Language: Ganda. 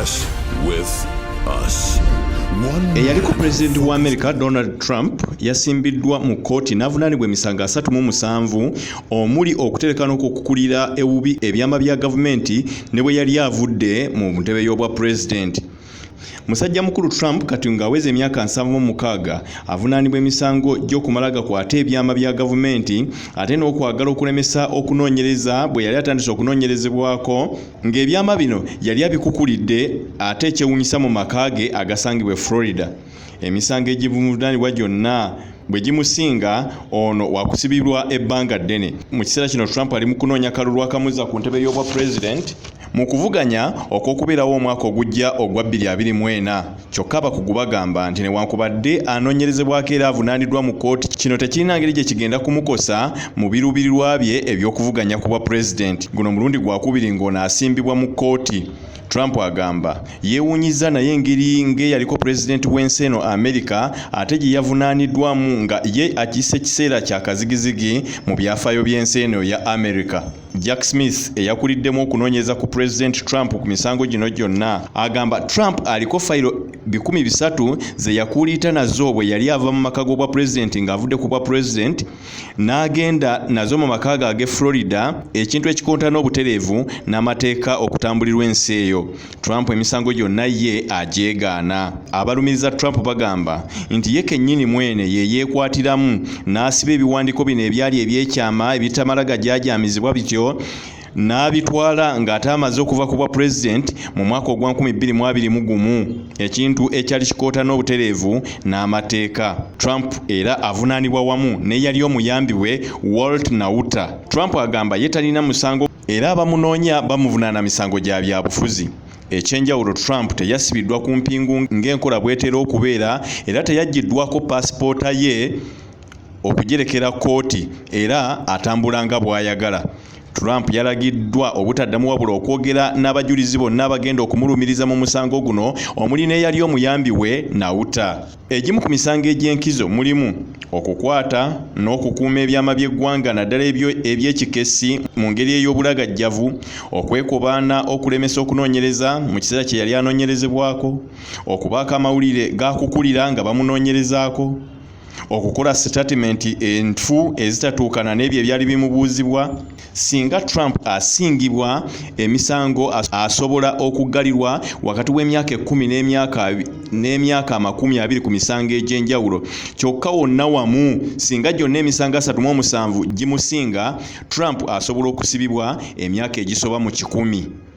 Press with us. Eyali ku pulezidenti wa America Donald Trump yasimbiddwa mu kkooti n'avunaanibwa emisango 37 omuli okutereka n'okukulira obubi ebyama bya gavumenti ne bwe yali avudde mu ntebe y'obwa pulezidenti. Musajja mukulu Trump kati ng'aweza emyaka 76 avunaanibwa emisango gy'okumala gakwata ebyama bya gavumenti ate n'okwagala okulemesa okunoonyereza bwe yali atandise okunoonyerezebwako ng'ebyama bino yali abikukulidde ate ekyewuunyisa mu maka ge agasangibwa Florida. Emisango egivunaanibwa gyonna bwe gimusinga ono wakusibirwa ebbanga ddene. Mu kiseera kino Trump ali mu kunoonya kalulu akamuza ku ntebe y'obwa pulezidenti mu kuvuganya okw'okubeerawo omwaka ogujja ogwa 2024. Kyokka abakugu bagamba nti newankubadde anoonyerezebwako era avunaaniddwa mu kkooti, kino tekirina ngeri gye kigenda kumukosa mu biruubirirwa bye eby'okuvuganya ku bwa pulezidenti. Guno mulundi gwakubiri ng'ono asimbibwa mu kkooti. Trump agamba yeewuunyiza naye engeri ng'eyaliko pulezidenti w'ensi eno America ate gye yavunaaniddwamu nga ye akisse ekiseera kya kazigizigi mu byafaayo by'ensi eno ya America. Jack Smith eyakuliddemu okunoonyereza ku President Trump ku misango gino gyonna agamba Trump aliko fayiro 300 ze yakuliita nazo bwe yali ava mu maka g'obwa pulezidenti ng'avudde ku bwa pulezidenti n'agenda nazo mu maka ge ag'e Florida, ekintu ekikontana obutereevu n'amateeka okutambulirwa ensi eyo. Trump emisango gyonna ye agyegaana. Abalumiriza Trump bagamba nti ye kennyini mwene ye yeekwatiramu n'asiba ebiwandiiko bino ebyali eby'ekyama ebitamala gajaajaamizibwa bityo n'abitwala ng'ate amaze okuva ku bwa pulezidenti mu mwaka ogwa 2021, ekintu ekyali kikootana obutereevu n'amateeka. Trump era avunaanibwa wamu n'eyali omuyambi we Walt Nauta. Trump agamba ye talina musango era abamunoonya bamuvunaana misango gya byabufuzi. Ekyenjawulo, Trump teyasibiddwa ku mpingu ng'enkola bw'etera okubeera era teyaggiddwako paasipoota ye okugirekera kkooti era atambula nga bw'ayagala. Trump yalagiddwa obutaddamu wabula okwogera n'abajulizi bonna abagenda okumulumiriza mu musango guno omuli n'eyali omuyambi we Nauta. Egimu ku misango egy'enkizo mulimu okukwata n'okukuuma ebyama by'eggwanga naddala eby'ekikesi mu ngeri ey'obulagajjavu, okwekobaana okulemesa okunoonyereza mu kiseera kye yali anoonyerezebwako, okubaako amawulire g'akukulira nga bamunoonyerezaako, okukola sitatimenti enfu ezitatuukana n'ebyo ebyali bimubuuzibwa. Singa Trump asingibwa, emisango asobola okuggalirwa wakati w'emyaka 10 n'emyaka 20 ku misango egy'enjawulo. Kyokka wonna wamu singa gyonna emisango 37 gimusinga, Trump asobola okusibibwa emyaka egisoba mu 10.